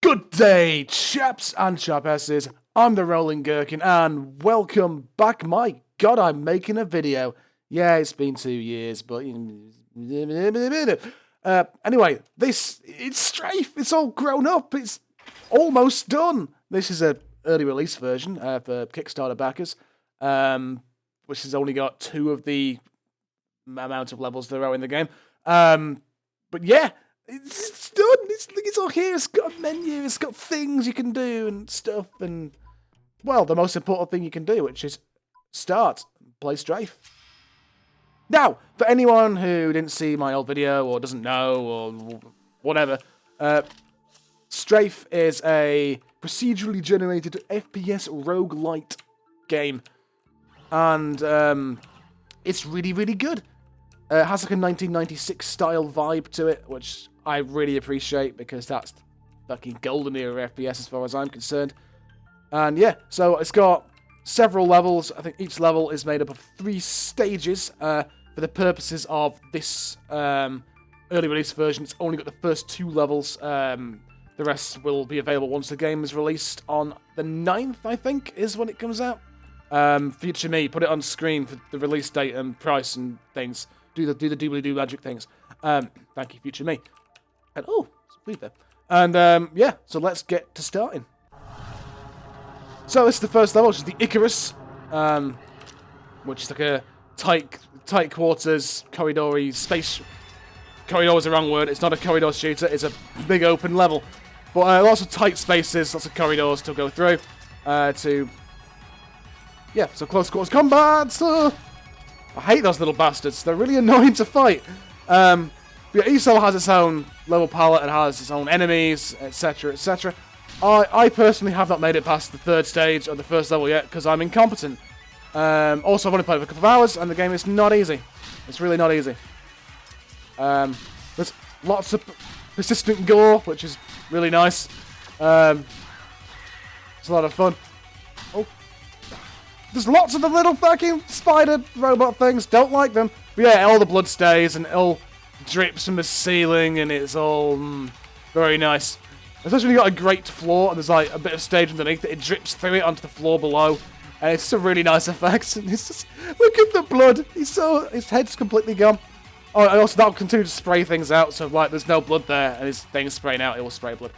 Good day, chaps and chapesses. I'm the Rolling Gherkin, and welcome back. My God, I'm making a video. Yeah, it's been 2 years, but anyway, it's Strafe. It's all grown up. It's almost done. This is a early release version for Kickstarter backers, which has only got 2 of the amount of levels there are in the game. But yeah. It's done. It's all here. It's got a menu. It's got things you can do and stuff. And, well, the most important thing you can do, which is start, play Strafe. Now, for anyone who didn't see my old video or doesn't know or whatever, Strafe is a procedurally generated FPS roguelite game. And it's really, really good. It has like a 1996 style vibe to it, which I really appreciate because that's fucking golden era FPS as far as I'm concerned. And yeah, so it's got several levels. I think each level is made up of 3 stages. For the purposes of this early release version, it's only got the first 2 levels. The rest will be available once the game is released on the 9th, I think, is when it comes out. Future me, put it on screen for the release date and price and things. Do the doobly-doo magic things. Thank you, future me. And oh, sweet there. And yeah, so let's get to starting. So this is the first level, which is the Icarus, which is like a tight quarters, corridory space. Corridor is the wrong word. It's not a corridor shooter. It's a big open level, but lots of tight spaces, lots of corridors to go through. Yeah, so close quarters combat. I hate those little bastards. They're really annoying to fight. But yeah, each level has its own level palette and has its own enemies, etc., etc. I personally have not made it past the 3rd stage of the first level yet because I'm incompetent. Also, I've only played for a couple of hours, and the game is not easy. It's really not easy. There's lots of persistent gore, which is really nice. It's a lot of fun. Oh. There's lots of the little fucking spider robot things. Don't like them. But yeah, all the blood stays and it all drips from the ceiling and it's all very nice. Especially when you got a great floor and there's like a bit of stage underneath it. It drips through it onto the floor below. And it's a really nice effect. And it's just, look at the blood. His head's completely gone. Oh, and also that'll continue to spray things out. So if like there's no blood there and his thing's spraying out, it will spray blood.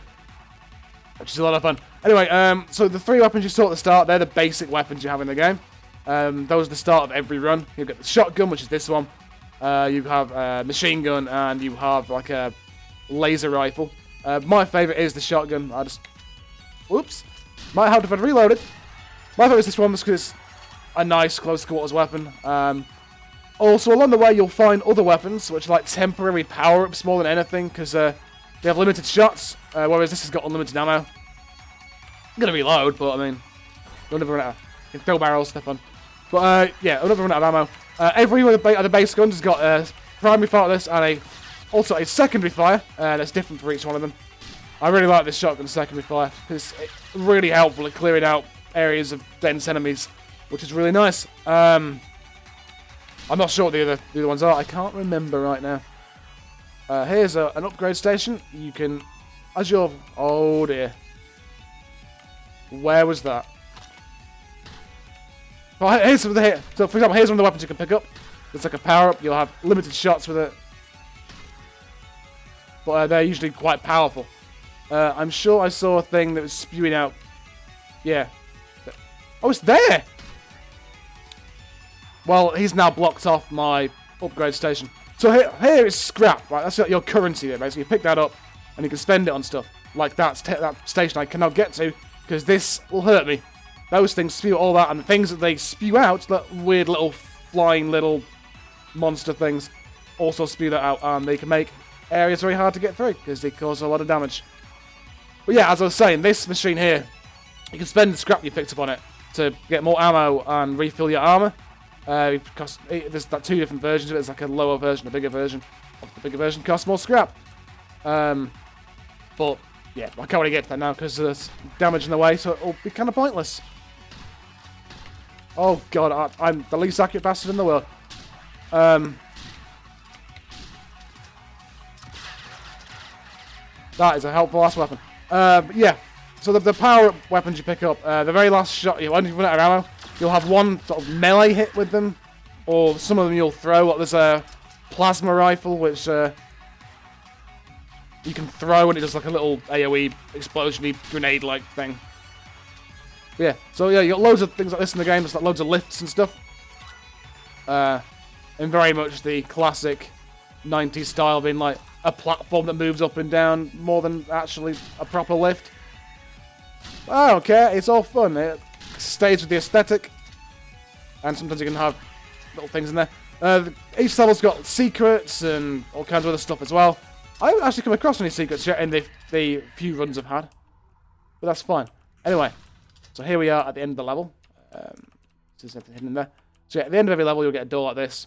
Which is a lot of fun. Anyway, so the 3 weapons you saw at the start, they're the basic weapons you have in the game. Those are the start of every run. You've got the shotgun, which is this one. You have a machine gun, and you have like a laser rifle. My favourite is the shotgun. Whoops. Might have to have reloaded. My favourite is this one because it's a nice close quarters weapon. Also, along the way, you'll find other weapons, which are like temporary power-ups more than anything, because they have limited shots, whereas this has got unlimited ammo. I'm going to reload, but I mean, you'll never run out. You can throw barrels, they're fun. But yeah, I'll never run out of ammo. Every one of the base guns has got a primary fire this and also a secondary fire that's different for each one of them. I really like this shotgun secondary fire because it's really helpful at clearing out areas of dense enemies, which is really nice. I'm not sure what the other ones are. I can't remember right now. Here's an upgrade station. You can, oh dear. Where was that? Oh, here's some here. So for example, here's one of the weapons you can pick up. It's like a power up. You'll have limited shots with it, but they're usually quite powerful. I'm sure I saw a thing that was spewing out. Yeah. Oh, it's there. Well, he's now blocked off my upgrade station. So here is scrap, right? That's your currency there, basically. You pick that up, and you can spend it on stuff. Like that station I cannot get to, because this will hurt me. Those things spew all that, and the things that they spew out, that weird little flying little monster things, also spew that out, and they can make areas very hard to get through, because they cause a lot of damage. But yeah, as I was saying, this machine here, you can spend the scrap you picked up on it to get more ammo and refill your armor. There's 2 different versions of it. There's like a lower version, a bigger version. The bigger version costs more scrap. But yeah, I can't really get to that now because there's damage in the way, so it'll be kind of pointless. Oh god, I'm the least accurate bastard in the world. That is a helpful ass weapon. Yeah. So the power weapons you pick up, the very last shot, when you run out of ammo, you'll have one sort of melee hit with them, or some of them you'll throw. There's a plasma rifle, which you can throw, and it does like a little AoE explosion-y grenade-like thing. But yeah, so yeah, you got loads of things like this in the game. There's like loads of lifts and stuff. And very much the classic 90s style, being like a platform that moves up and down more than actually a proper lift. I don't care, it's all fun. It stays with the aesthetic, and sometimes you can have little things in there. Each level's got secrets and all kinds of other stuff as well. I haven't actually come across any secrets yet in the few runs I've had, but that's fine. Anyway, so here we are at the end of the level. There's nothing hidden in there. So yeah, at the end of every level you'll get a door like this,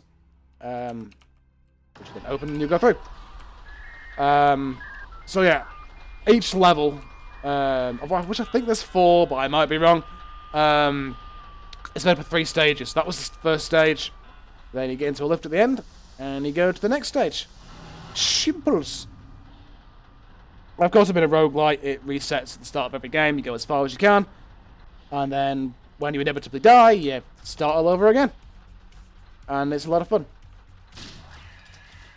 which you can open and you go through. So yeah, each level, which I think there's 4, but I might be wrong. It's made up of 3 stages. That was the first stage. Then you get into a lift at the end, and you go to the next stage. Simples. Of course, a bit of roguelite. It resets at the start of every game. You go as far as you can, and then when you inevitably die, you start all over again. And it's a lot of fun.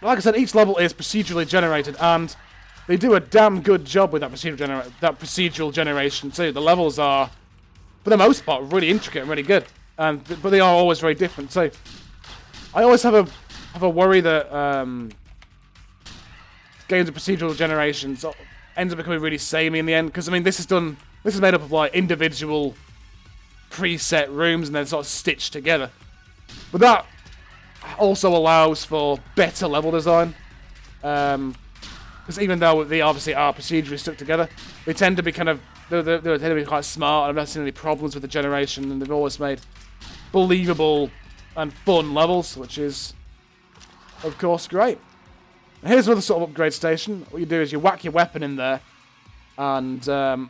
Like I said, each level is procedurally generated, and they do a damn good job with that procedural generation too. The levels are, for the most part, really intricate and really good, but they are always very different too. I always have a worry that games of procedural generations ends up becoming really samey in the end, because I mean this is made up of like individual preset rooms and then sort of stitched together. But that also allows for better level design, because even though they obviously are procedurally stuck together, they tend to be kind of they tend to be quite smart. I've not seen any problems with the generation, and they've always made believable and fun levels, which is of course great. Here's another sort of upgrade station. What you do is you whack your weapon in there, and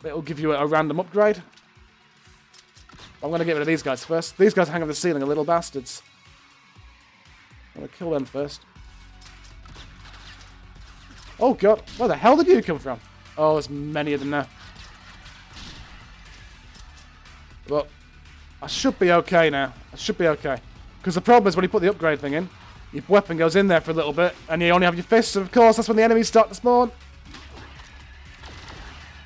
it'll give you a random upgrade. I'm going to get rid of these guys first. These guys hang off the ceiling, are little bastards. I'm going to kill them first. Oh god, where the hell did you come from? Oh, there's many of them now. But I should be okay now. I should be okay. Because the problem is when you put the upgrade thing in, your weapon goes in there for a little bit, and you only have your fists, and of course that's when the enemies start to spawn.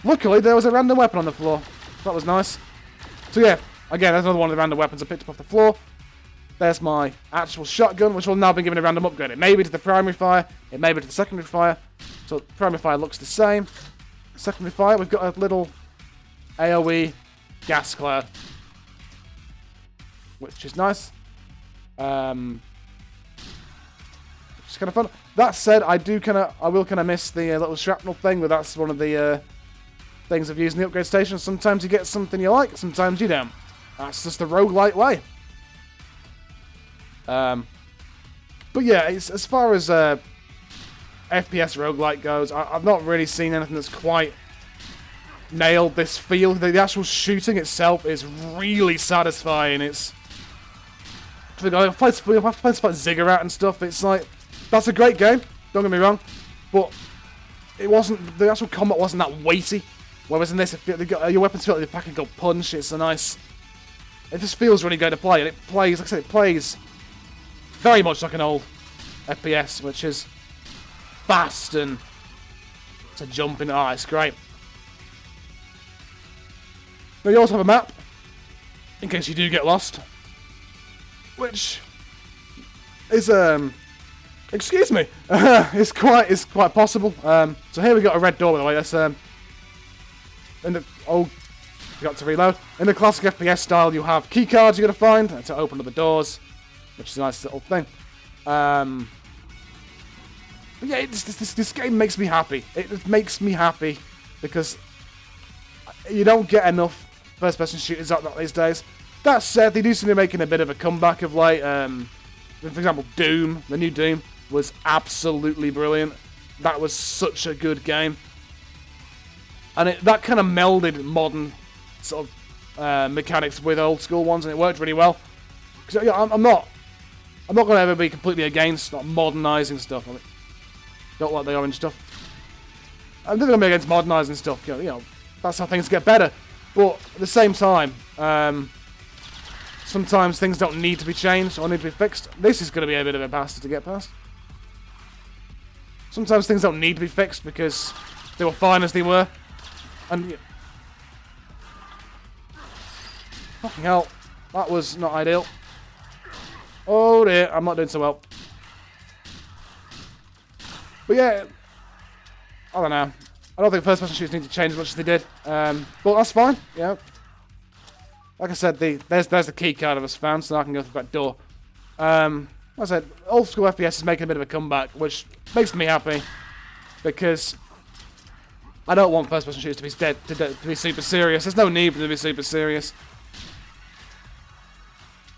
Luckily, there was a random weapon on the floor. That was nice. So yeah, again, that's another one of the random weapons I picked up off the floor. There's my actual shotgun, which will now be given a random upgrade. It may be to the primary fire, it may be to the secondary fire. So primary fire looks the same. Secondary fire, we've got a little AoE gas cloud, which is nice. Which is kind of fun. That said, I will kind of miss the little shrapnel thing, but that's one of the things I've used in the upgrade station. Sometimes you get something you like, sometimes you don't. That's just the roguelite way. But yeah, as far as FPS roguelite goes, I've not really seen anything that's quite nailed this feel. The actual shooting itself is really satisfying. I've played stuff like Ziggurat and stuff. It's like, that's a great game, don't get me wrong, but the actual combat wasn't that weighty. Whereas in this, your weapons feel like they pack a good punch. It just feels really good to play, and it plays, like I said, it plays very much like an old FPS, which is fast and it's a jumping. Oh, it's great. Now you also have a map in case you do get lost, which is excuse me, it's quite possible. So here we got a red door, by the way. That's got to reload. In the classic FPS style, you have key cards you got to find to open up the doors, which is a nice little thing. But yeah, this game makes me happy. It makes me happy because you don't get enough first-person shooters out these days. That said, they do seem to be making a bit of a comeback of late. For example, Doom, the new Doom, was absolutely brilliant. That was such a good game. And that kind of melded modern sort of mechanics with old school ones, and it worked really well. Because yeah, I'm not going to ever be completely against modernising stuff. Don't like the orange stuff. I'm never going to be against modernising stuff. You know, that's how things get better. But at the same time, sometimes things don't need to be changed or need to be fixed. This is going to be a bit of a bastard to get past. Sometimes things don't need to be fixed because they were fine as they were. And... fucking hell. That was not ideal. Oh dear, I'm not doing so well. But yeah, I don't know. I don't think first-person shooters need to change as much as they did. But that's fine, yeah. Like I said, there's the key card I was found, so I can go through that door. Like I said, old school FPS is making a bit of a comeback, which makes me happy. Because I don't want first-person shooters to be super serious. There's no need for them to be super serious.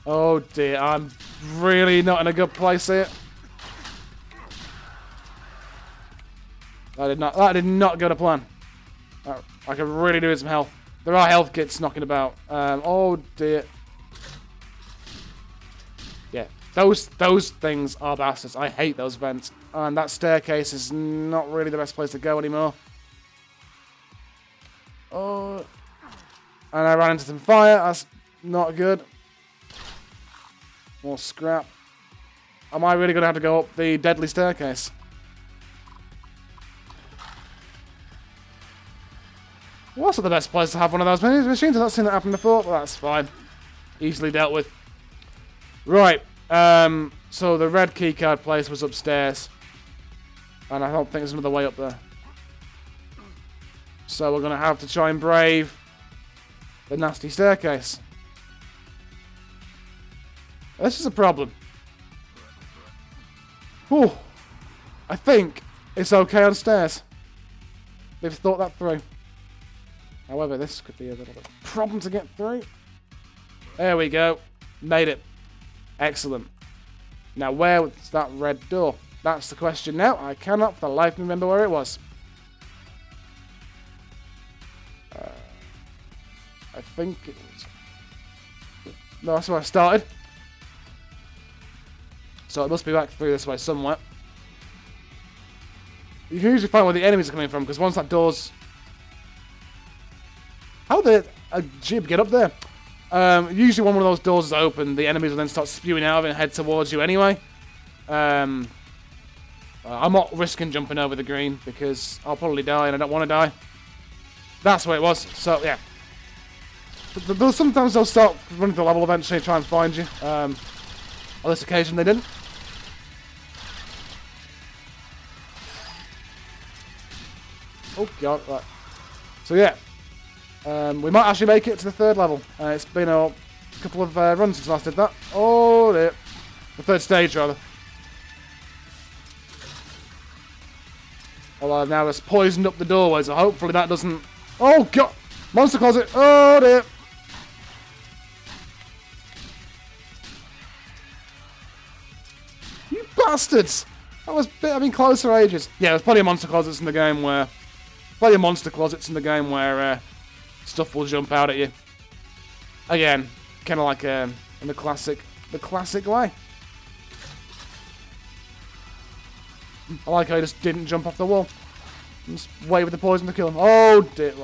Oh dear, I'm really not in a good place here. That did not go to plan. I could really do with some health. There are health kits knocking about. Oh dear. Yeah, those things are bastards. I hate those vents. And that staircase is not really the best place to go anymore. Oh. And I ran into some fire. That's not good. More scrap. Am I really going to have to go up the deadly staircase? What's the best place to have one of those machines? I've not seen that happen before, but that's fine. Easily dealt with. Right. So the red keycard place was upstairs. And I don't think there's another way up there. So we're going to have to try and brave the nasty staircase. This is a problem. Whew. I think it's okay on stairs. They've thought that through. However, this could be a little bit of a problem to get through. There we go. Made it. Excellent. Now, where was that red door? That's the question now. I cannot for the life of me remember where it was. I think it was... No, that's where I started. So it must be back through this way somewhere. You can usually find where the enemies are coming from, because once that door's... How did a jib get up there? Usually when one of those doors is open, the enemies will then start spewing out of it and head towards you anyway. I'm not risking jumping over the green, because I'll probably die and I don't want to die. That's where it was, so yeah. But sometimes they'll start running the level eventually and try and find you. On this occasion they didn't. Oh god, right. So yeah. We might actually make it to the third level. It's been a couple of runs since last did that. Oh dear. The third stage rather. Although now it's poisoned up the doorway, so hopefully that doesn't... Oh god! Monster closet! Oh dear! You bastards! That was I've been close for ages. Yeah, there's plenty of monster closets in the game where... stuff will jump out at you. Again, kind of like in the classic way. I like how he just didn't jump off the wall. Just wait with the poison to kill him. Oh dear.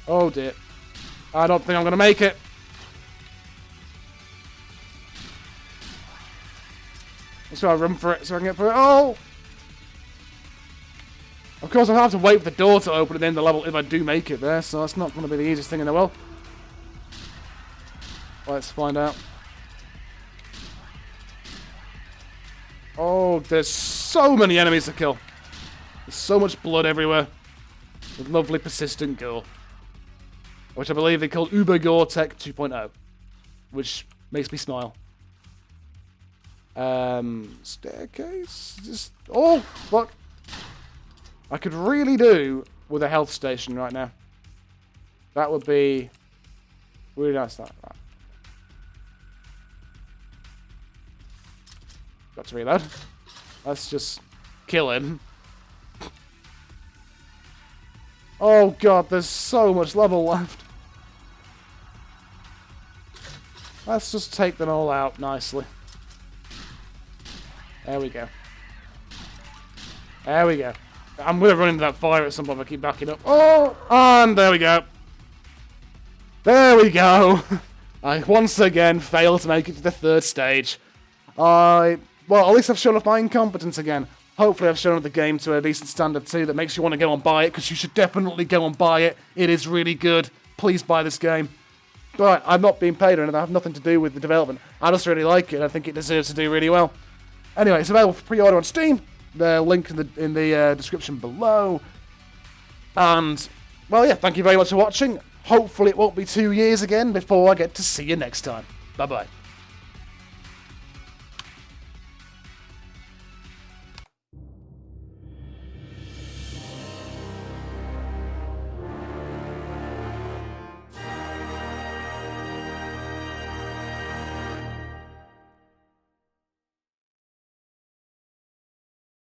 Oh dear. I don't think I'm gonna make it. Let's try to run for it so I can get through it. Oh! Of course, I'll have to wait for the door to open at the end of the level if I do make it there, so that's not going to be the easiest thing in the world. Let's find out. Oh, there's so many enemies to kill. There's so much blood everywhere. With lovely persistent gore. Which I believe they call Uber Gore Tech 2.0. Which makes me smile. Staircase? Just... Oh, fuck. I could really do with a health station right now. That would be really nice. That. Got to reload. Let's just kill him. Oh god, there's so much level left. Let's just take them all out nicely. There we go. There we go. I'm going to run into that fire at some point if I keep backing up. Oh, and there we go. There we go. I once again failed to make it to the 3rd stage. Well, at least I've shown off my incompetence again. Hopefully I've shown the game to a decent standard too that makes you want to go and buy it, because you should definitely go and buy it. It is really good. Please buy this game. But I'm not being paid or anything. I have nothing to do with the development. I just really like it. I think it deserves to do really well. Anyway, it's available for pre-order on Steam. The link in the description below. And, well, yeah, thank you very much for watching. Hopefully it won't be 2 years again before I get to see you next time. Bye-bye.